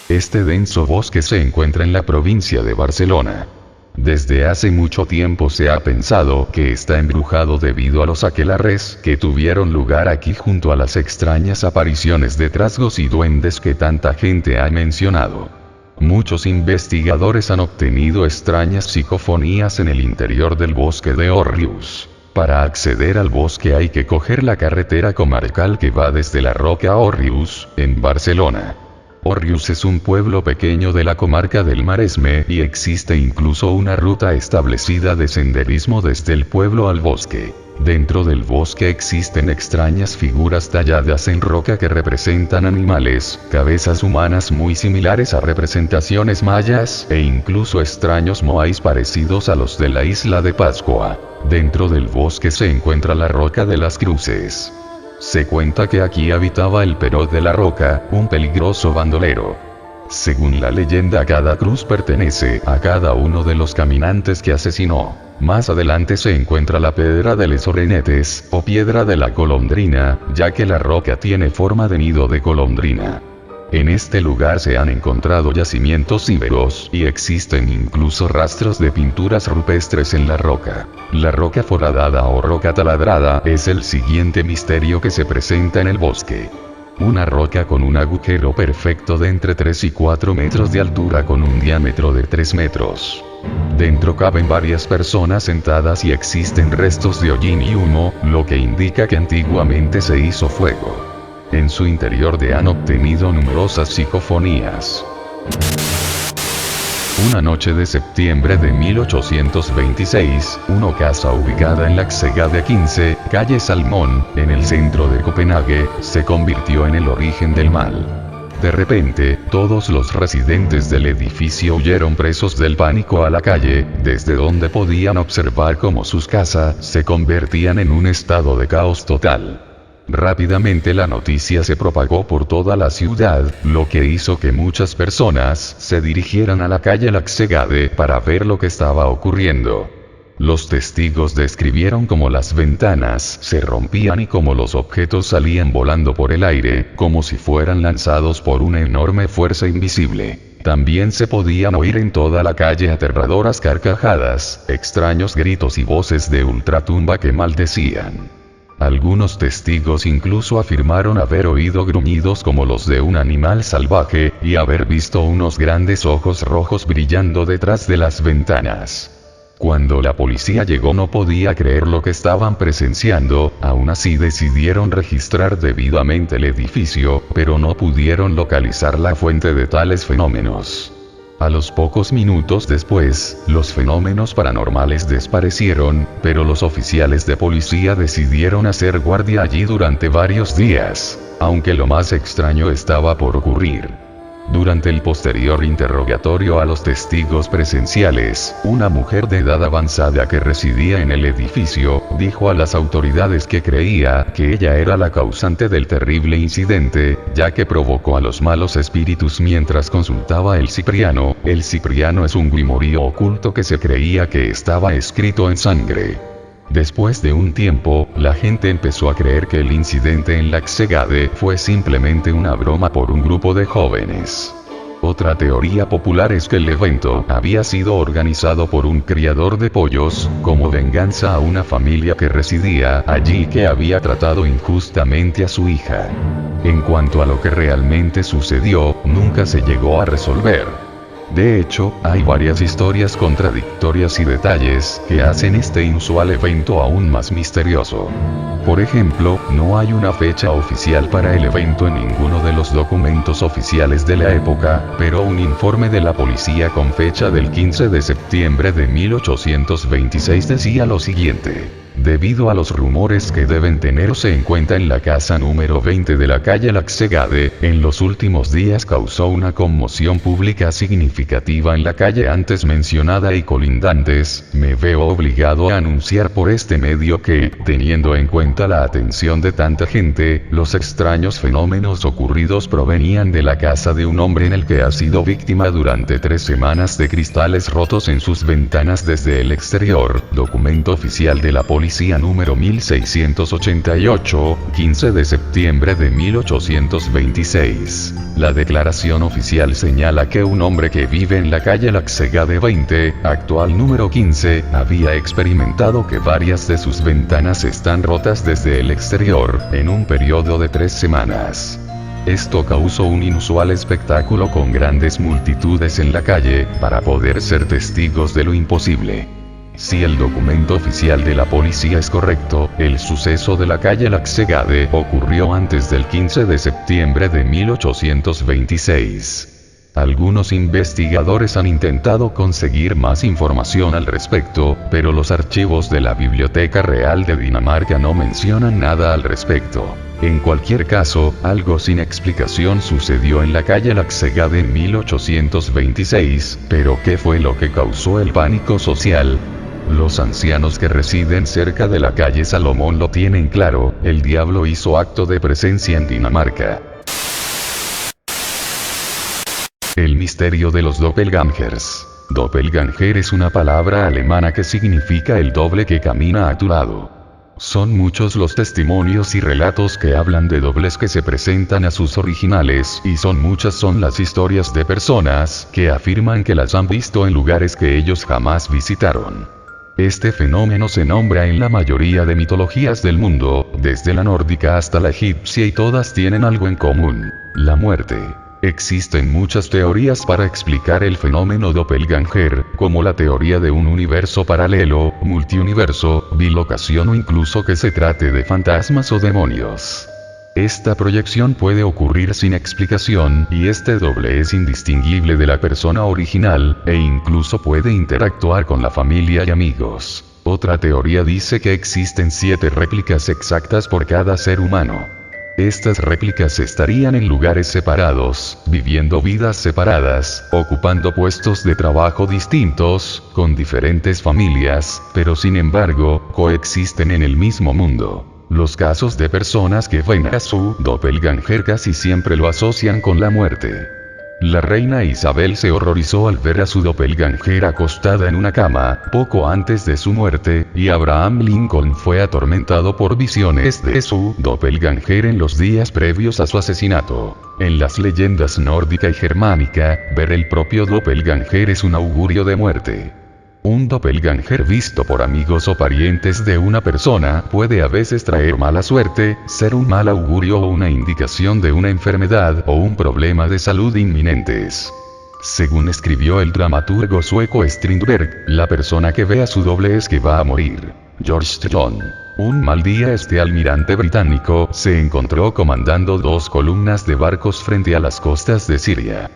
Este denso bosque se encuentra en la provincia de Barcelona. Desde hace mucho tiempo se ha pensado que está embrujado debido a los aquelarres que tuvieron lugar aquí junto a las extrañas apariciones de trasgos y duendes que tanta gente ha mencionado. Muchos investigadores han obtenido extrañas psicofonías en el interior del bosque de Òrrius. Para acceder al bosque hay que coger la carretera comarcal que va desde La Roca a Òrrius, en Barcelona. Òrrius es un pueblo pequeño de la comarca del Maresme y existe incluso una ruta establecida de senderismo desde el pueblo al bosque. Dentro del bosque existen extrañas figuras talladas en roca que representan animales, cabezas humanas muy similares a representaciones mayas, e incluso extraños moais parecidos a los de la isla de Pascua. Dentro del bosque se encuentra la Roca de las Cruces. Se cuenta que aquí habitaba el Perot de la Roca, un peligroso bandolero. Según la leyenda, cada cruz pertenece a cada uno de los caminantes que asesinó. Más adelante se encuentra la Pedra de les Orenetes, o Piedra de la Golondrina, ya que la roca tiene forma de nido de golondrina. En este lugar se han encontrado yacimientos íberos, y existen incluso rastros de pinturas rupestres en la roca. La roca foradada o roca taladrada es el siguiente misterio que se presenta en el bosque. Una roca con un agujero perfecto de entre 3 y 4 metros de altura con un diámetro de 3 metros. Dentro caben varias personas sentadas y existen restos de hollín y humo, lo que indica que antiguamente se hizo fuego. En su interior han obtenido numerosas psicofonías. Una noche de septiembre de 1826, una casa ubicada en Laksegade 15, calle Salmón, en el centro de Copenhague, se convirtió en el origen del mal. De repente, todos los residentes del edificio huyeron presos del pánico a la calle, desde donde podían observar cómo sus casas se convertían en un estado de caos total. Rápidamente la noticia se propagó por toda la ciudad, lo que hizo que muchas personas se dirigieran a la calle Laksegade para ver lo que estaba ocurriendo. Los testigos describieron cómo las ventanas se rompían y cómo los objetos salían volando por el aire, como si fueran lanzados por una enorme fuerza invisible. También se podían oír en toda la calle aterradoras carcajadas, extraños gritos y voces de ultratumba que maldecían. Algunos testigos incluso afirmaron haber oído gruñidos como los de un animal salvaje, y haber visto unos grandes ojos rojos brillando detrás de las ventanas. Cuando la policía llegó no podía creer lo que estaban presenciando, aún así decidieron registrar debidamente el edificio, pero no pudieron localizar la fuente de tales fenómenos. A los pocos minutos después, los fenómenos paranormales desaparecieron, pero los oficiales de policía decidieron hacer guardia allí durante varios días, aunque lo más extraño estaba por ocurrir. Durante el posterior interrogatorio a los testigos presenciales, una mujer de edad avanzada que residía en el edificio, dijo a las autoridades que creía que ella era la causante del terrible incidente, ya que provocó a los malos espíritus mientras consultaba el Cipriano. El Cipriano es un grimorio oculto que se creía que estaba escrito en sangre. Después de un tiempo, la gente empezó a creer que el incidente en Laksegade fue simplemente una broma por un grupo de jóvenes. Otra teoría popular es que el evento había sido organizado por un criador de pollos, como venganza a una familia que residía allí y que había tratado injustamente a su hija. En cuanto a lo que realmente sucedió, nunca se llegó a resolver. De hecho, hay varias historias contradictorias y detalles que hacen este inusual evento aún más misterioso. Por ejemplo, no hay una fecha oficial para el evento en ninguno de los documentos oficiales de la época, pero un informe de la policía con fecha del 15 de septiembre de 1826 decía lo siguiente. Debido a los rumores que deben tenerse en cuenta en la casa número 20 de la calle Laksegade, en los últimos días causó una conmoción pública significativa en la calle antes mencionada y colindantes, me veo obligado a anunciar por este medio que, teniendo en cuenta la atención de tanta gente, los extraños fenómenos ocurridos provenían de la casa de un hombre en el que ha sido víctima durante 3 semanas de cristales rotos en sus ventanas desde el exterior, documento oficial de la policía. policía número 1688, 15 de septiembre de 1826. La declaración oficial señala que un hombre que vive en la calle Laxegade 20, actual número 15, había experimentado que varias de sus ventanas están rotas desde el exterior, en un periodo de 3 semanas. Esto causó un inusual espectáculo con grandes multitudes en la calle, para poder ser testigos de lo imposible. Si el documento oficial de la policía es correcto, el suceso de la calle Laxegade ocurrió antes del 15 de septiembre de 1826. Algunos investigadores han intentado conseguir más información al respecto, pero los archivos de la Biblioteca Real de Dinamarca no mencionan nada al respecto. En cualquier caso, algo sin explicación sucedió en la calle Laxegade en 1826, pero ¿qué fue lo que causó el pánico social? Los ancianos que residen cerca de la calle Salomón lo tienen claro, el diablo hizo acto de presencia en Dinamarca. El misterio de los doppelgangers. Doppelganger es una palabra alemana que significa el doble que camina a tu lado. Son muchos los testimonios y relatos que hablan de dobles que se presentan a sus originales, y muchas son las historias de personas que afirman que las han visto en lugares que ellos jamás visitaron. Este fenómeno se nombra en la mayoría de mitologías del mundo, desde la nórdica hasta la egipcia, y todas tienen algo en común: la muerte. Existen muchas teorías para explicar el fenómeno doppelganger, como la teoría de un universo paralelo, multiuniverso, bilocación o incluso que se trate de fantasmas o demonios. Esta proyección puede ocurrir sin explicación, y este doble es indistinguible de la persona original, e incluso puede interactuar con la familia y amigos. Otra teoría dice que existen 7 réplicas exactas por cada ser humano. Estas réplicas estarían en lugares separados, viviendo vidas separadas, ocupando puestos de trabajo distintos, con diferentes familias, pero sin embargo, coexisten en el mismo mundo. Los casos de personas que ven a su doppelganger casi siempre lo asocian con la muerte. La reina Isabel se horrorizó al ver a su doppelganger acostada en una cama, poco antes de su muerte, y Abraham Lincoln fue atormentado por visiones de su doppelganger en los días previos a su asesinato. En las leyendas nórdica y germánica, ver el propio doppelganger es un augurio de muerte. Un doppelganger visto por amigos o parientes de una persona puede a veces traer mala suerte, ser un mal augurio o una indicación de una enfermedad o un problema de salud inminentes. Según escribió el dramaturgo sueco Strindberg, la persona que ve a su doble es que va a morir. George John. Un mal día este almirante británico se encontró comandando 2 columnas de barcos frente a las costas de Siria.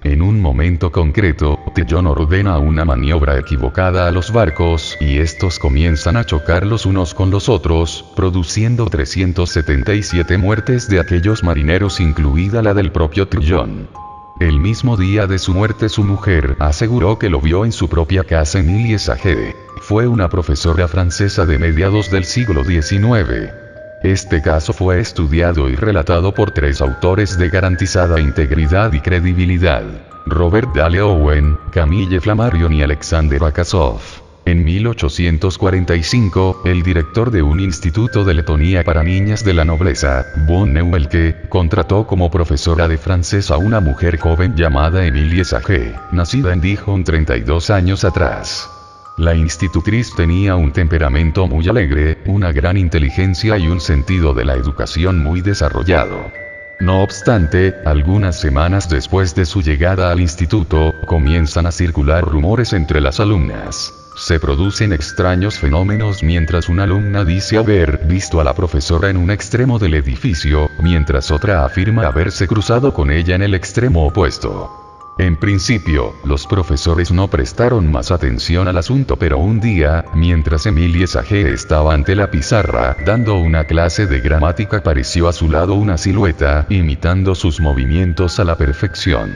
En un momento concreto, John ordena una maniobra equivocada a los barcos, y estos comienzan a chocar los unos con los otros, produciendo 377 muertes de aquellos marineros, incluida la del propio John. El mismo día de su muerte su mujer aseguró que lo vio en su propia casa en Ille-Sagede. Fue una profesora francesa de mediados del siglo XIX. Este caso fue estudiado y relatado por 3 autores de garantizada integridad y credibilidad: Robert Dale Owen, Camille Flammarion y Alexander Akasov. En 1845, el director de un instituto de Letonia para niñas de la nobleza, von Neuelke, contrató como profesora de francés a una mujer joven llamada Emilie Sage, nacida en Dijon 32 años atrás. La institutriz tenía un temperamento muy alegre, una gran inteligencia y un sentido de la educación muy desarrollado. No obstante, algunas semanas después de su llegada al instituto, comienzan a circular rumores entre las alumnas. Se producen extraños fenómenos mientras una alumna dice haber visto a la profesora en un extremo del edificio, mientras otra afirma haberse cruzado con ella en el extremo opuesto. En principio, los profesores no prestaron más atención al asunto, pero un día, mientras Emilie Sage estaba ante la pizarra, dando una clase de gramática, apareció a su lado una silueta, imitando sus movimientos a la perfección.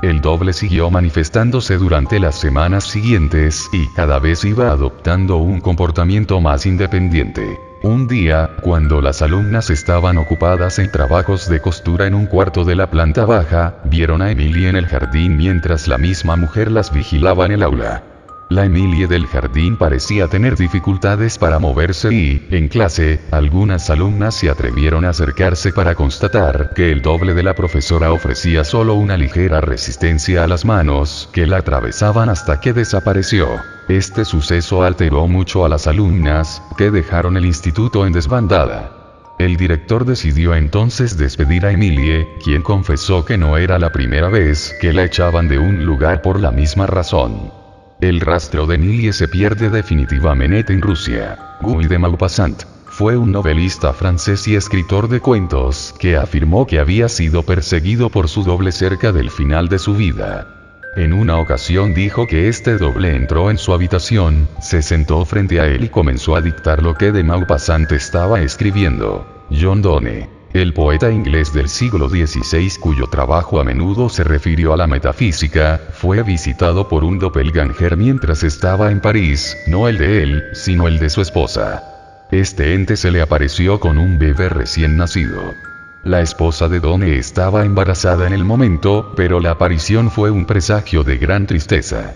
El doble siguió manifestándose durante las semanas siguientes, y cada vez iba adoptando un comportamiento más independiente. Un día, cuando las alumnas estaban ocupadas en trabajos de costura en un cuarto de la planta baja, vieron a Emilie en el jardín mientras la misma mujer las vigilaba en el aula. La Emilie del jardín parecía tener dificultades para moverse y, en clase, algunas alumnas se atrevieron a acercarse para constatar que el doble de la profesora ofrecía solo una ligera resistencia a las manos que la atravesaban hasta que desapareció. Este suceso alteró mucho a las alumnas, que dejaron el instituto en desbandada. El director decidió entonces despedir a Emilie, quien confesó que no era la primera vez que la echaban de un lugar por la misma razón. El rastro de Emilie se pierde definitivamente en Rusia. Guy de Maupassant fue un novelista francés y escritor de cuentos que afirmó que había sido perseguido por su doble cerca del final de su vida. En una ocasión dijo que este doble entró en su habitación, se sentó frente a él y comenzó a dictar lo que de Maupassant estaba escribiendo. John Donne, el poeta inglés del siglo XVI cuyo trabajo a menudo se refirió a la metafísica, fue visitado por un doppelganger mientras estaba en París, no el de él, sino el de su esposa. Este ente se le apareció con un bebé recién nacido. La esposa de Donne estaba embarazada en el momento, pero la aparición fue un presagio de gran tristeza.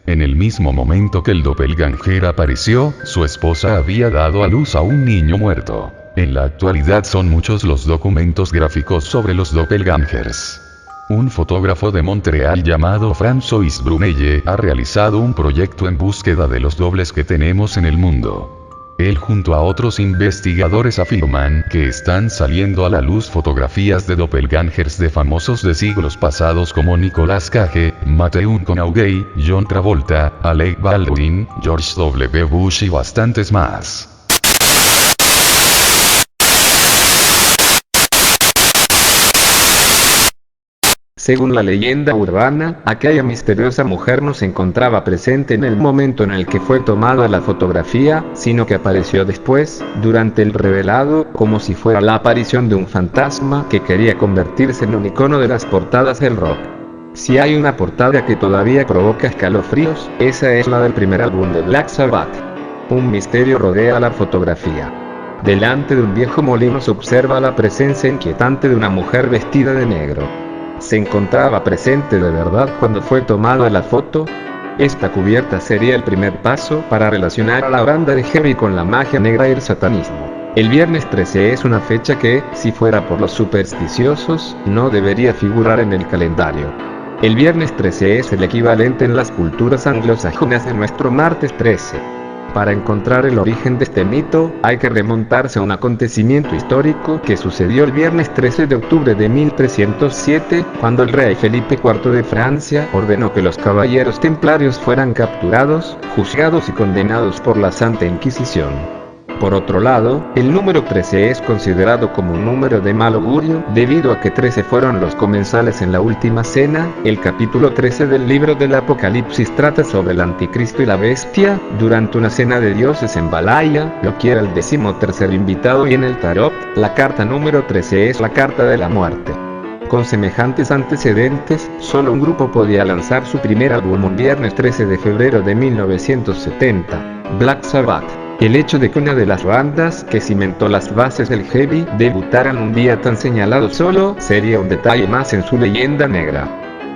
En el mismo momento que el doppelganger apareció, su esposa había dado a luz a un niño muerto. En la actualidad son muchos los documentos gráficos sobre los doppelgangers. Un fotógrafo de Montreal llamado François Brunelle ha realizado un proyecto en búsqueda de los dobles que tenemos en el mundo. Él junto a otros investigadores afirman que están saliendo a la luz fotografías de doppelgangers de famosos de siglos pasados como Nicolas Cage, Matthew McConaughey, John Travolta, Alec Baldwin, George W. Bush y bastantes más. Según la leyenda urbana, aquella misteriosa mujer no se encontraba presente en el momento en el que fue tomada la fotografía, sino que apareció después, durante el revelado, como si fuera la aparición de un fantasma que quería convertirse en un icono de las portadas del rock. Si hay una portada que todavía provoca escalofríos, esa es la del primer álbum de Black Sabbath. Un misterio rodea la fotografía. Delante de un viejo molino se observa la presencia inquietante de una mujer vestida de negro. ¿Se encontraba presente de verdad cuando fue tomada la foto? Esta cubierta sería el primer paso para relacionar a la banda de heavy con la magia negra y el satanismo. El viernes 13 es una fecha que, si fuera por los supersticiosos, no debería figurar en el calendario. El viernes 13 es el equivalente en las culturas anglosajonas de nuestro martes 13. Para encontrar el origen de este mito, hay que remontarse a un acontecimiento histórico que sucedió el viernes 13 de octubre de 1307, cuando el rey Felipe IV de Francia ordenó que los caballeros templarios fueran capturados, juzgados y condenados por la Santa Inquisición. Por otro lado, el número 13 es considerado como un número de mal augurio, debido a que 13 fueron los comensales en la última cena. El capítulo 13 del libro del Apocalipsis trata sobre el anticristo y la bestia, durante una cena de dioses en Balaya, Loki era el 13º invitado y en el tarot, la carta número 13 es la carta de la muerte. Con semejantes antecedentes, solo un grupo podía lanzar su primer álbum un viernes 13 de febrero de 1970, Black Sabbath. El hecho de que una de las bandas que cimentó las bases del heavy debutara en un día tan señalado solo sería un detalle más en su leyenda negra.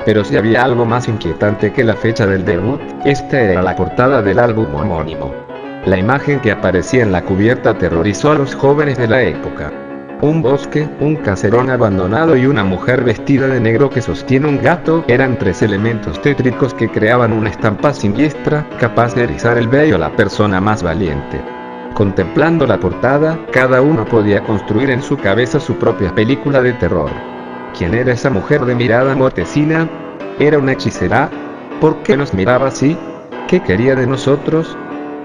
Pero si había algo más inquietante que la fecha del debut, esta era la portada del álbum homónimo. La imagen que aparecía en la cubierta aterrorizó a los jóvenes de la época. Un bosque, un caserón abandonado y una mujer vestida de negro que sostiene un gato eran tres elementos tétricos que creaban una estampa siniestra, capaz de erizar el vello a la persona más valiente. Contemplando la portada, cada uno podía construir en su cabeza su propia película de terror. ¿Quién era esa mujer de mirada mortecina? ¿Era una hechicera? ¿Por qué nos miraba así? ¿Qué quería de nosotros?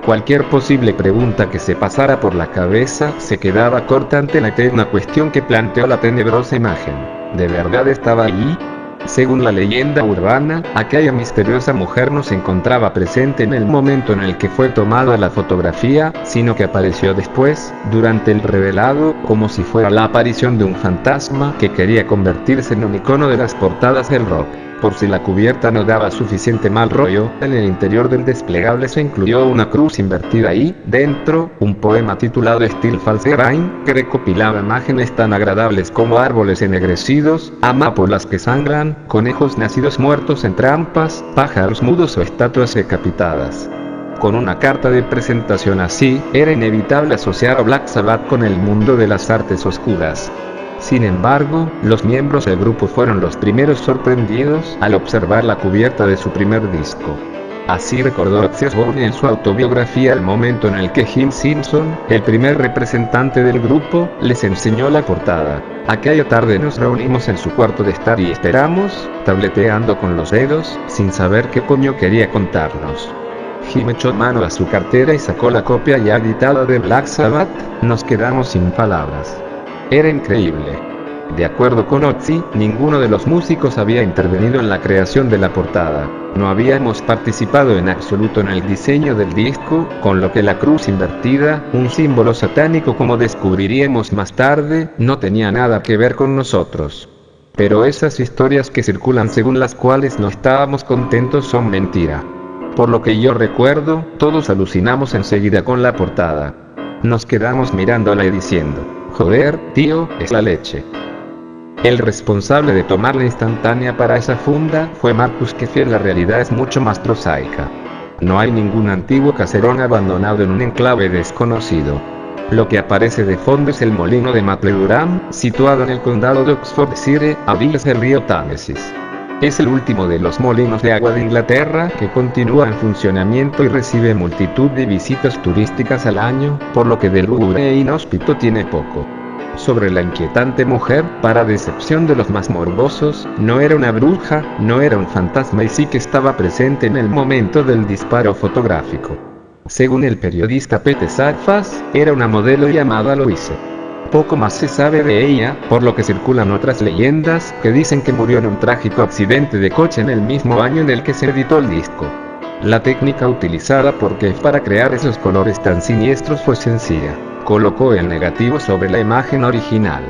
Cualquier posible pregunta que se pasara por la cabeza se quedaba corta ante la eterna cuestión que planteó la tenebrosa imagen. ¿De verdad estaba ahí? Según la leyenda urbana, aquella misteriosa mujer no se encontraba presente en el momento en el que fue tomada la fotografía, sino que apareció después, durante el revelado, como si fuera la aparición de un fantasma que quería convertirse en un icono de las portadas del rock. Por si la cubierta no daba suficiente mal rollo, en el interior del desplegable se incluyó una cruz invertida y, dentro, un poema titulado Still False Rain, que recopilaba imágenes tan agradables como árboles ennegrecidos, amapolas que sangran, conejos nacidos muertos en trampas, pájaros mudos o estatuas decapitadas. Con una carta de presentación así, era inevitable asociar a Black Sabbath con el mundo de las artes oscuras. Sin embargo, los miembros del grupo fueron los primeros sorprendidos al observar la cubierta de su primer disco. Así recordó Ozzy Osbourne en su autobiografía el momento en el que Jim Simpson, el primer representante del grupo, les enseñó la portada. Aquella tarde nos reunimos en su cuarto de estar y esperamos, tableteando con los dedos, sin saber qué coño quería contarnos. Jim echó mano a su cartera y sacó la copia ya editada de Black Sabbath. Nos quedamos sin palabras. Era increíble. De acuerdo con Ozzy, ninguno de los músicos había intervenido en la creación de la portada. No habíamos participado en absoluto en el diseño del disco, con lo que la cruz invertida, un símbolo satánico como descubriríamos más tarde, no tenía nada que ver con nosotros. Pero esas historias que circulan según las cuales no estábamos contentos son mentira. Por lo que yo recuerdo, todos alucinamos enseguida con la portada. Nos quedamos mirándola y diciendo: joder, tío, es la leche. El responsable de tomar la instantánea para esa funda fue Marcus, que fiel la realidad es mucho más prosaica. No hay ningún antiguo caserón abandonado en un enclave desconocido. Lo que aparece de fondo es el molino de Maple Durham, situado en el condado de Oxfordshire, a orillas del río Támesis. Es el último de los molinos de agua de Inglaterra que continúa en funcionamiento y recibe multitud de visitas turísticas al año, por lo que de lúgubre e inhóspito tiene poco. Sobre la inquietante mujer, para decepción de los más morbosos, no era una bruja, no era un fantasma y sí que estaba presente en el momento del disparo fotográfico. Según el periodista Pete Sarfas, era una modelo llamada Louise. Poco más se sabe de ella, por lo que circulan otras leyendas que dicen que murió en un trágico accidente de coche en el mismo año en el que se editó el disco. La técnica utilizada por Keith para crear esos colores tan siniestros fue sencilla. Colocó el negativo sobre la imagen original.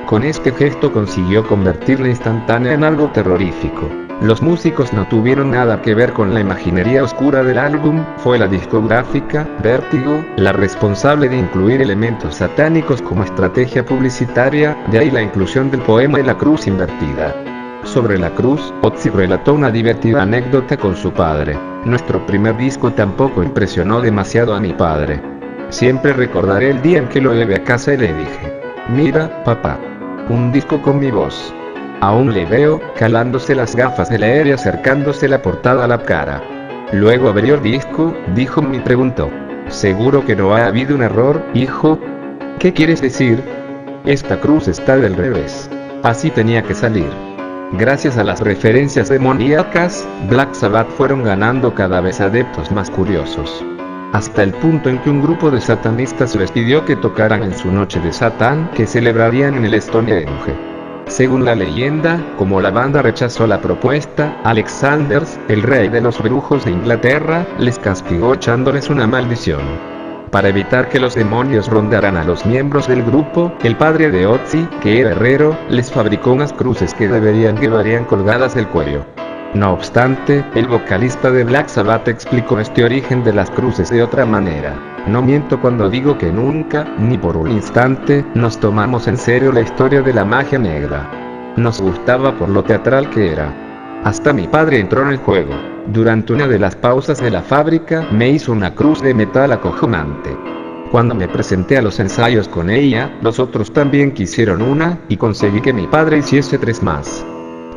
Con este gesto consiguió convertir la instantánea en algo terrorífico. Los músicos no tuvieron nada que ver con la imaginería oscura del álbum, fue la discográfica, Vertigo, la responsable de incluir elementos satánicos como estrategia publicitaria, de ahí la inclusión del poema de la cruz invertida. Sobre la cruz, Ozzy relató una divertida anécdota con su padre. Nuestro primer disco tampoco impresionó demasiado a mi padre. Siempre recordaré el día en que lo llevé a casa y le dije: mira, papá, un disco con mi voz. Aún le veo, calándose las gafas de la aérea, acercándose la portada a la cara. Luego abrió el disco, dijo y me preguntó: ¿seguro que no ha habido un error, hijo? ¿Qué quieres decir? Esta cruz está del revés. Así tenía que salir. Gracias a las referencias demoníacas, Black Sabbath fueron ganando cada vez adeptos más curiosos. Hasta el punto en que un grupo de satanistas les pidió que tocaran en su noche de Satán, que celebrarían en el Stonehenge. Según la leyenda, como la banda rechazó la propuesta, Alexanders, el rey de los brujos de Inglaterra, les castigó echándoles una maldición. Para evitar que los demonios rondaran a los miembros del grupo, el padre de Ozzy, que era herrero, les fabricó unas cruces que llevarían colgadas del cuello. No obstante, el vocalista de Black Sabbath explicó este origen de las cruces de otra manera: no miento cuando digo que nunca, ni por un instante, nos tomamos en serio la historia de la magia negra. Nos gustaba por lo teatral que era. Hasta mi padre entró en el juego. Durante una de las pausas de la fábrica, me hizo una cruz de metal acojonante. Cuando me presenté a los ensayos con ella, los otros también quisieron una, y conseguí que mi padre hiciese 3 más.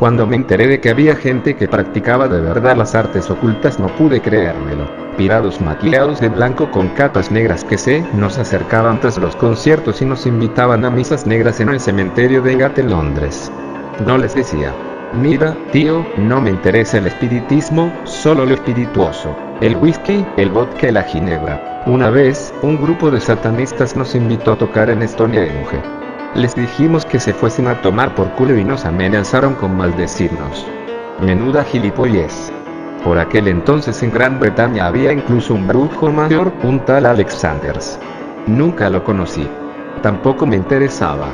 Cuando me enteré de que había gente que practicaba de verdad las artes ocultas, no pude creérmelo. Pirados maquillados de blanco con capas negras que nos acercaban tras los conciertos y nos invitaban a misas negras en el cementerio de Highgate en Londres. No les decía: mira, tío, no me interesa el espiritismo, solo lo espirituoso, el whisky, el vodka y la ginebra. Una vez, un grupo de satanistas nos invitó a tocar en Stonehenge. Les dijimos que se fuesen a tomar por culo y nos amenazaron con maldecirnos. Menuda gilipollez. Por aquel entonces en Gran Bretaña había incluso un brujo mayor, un tal Alexanders. Nunca lo conocí. Tampoco me interesaba.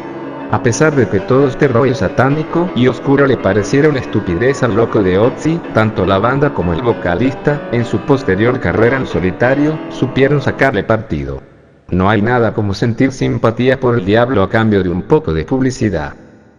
A pesar de que todo este rollo satánico y oscuro le pareciera una estupidez al loco de Ozzy, tanto la banda como el vocalista, en su posterior carrera en solitario, supieron sacarle partido. No hay nada como sentir simpatía por el diablo a cambio de un poco de publicidad.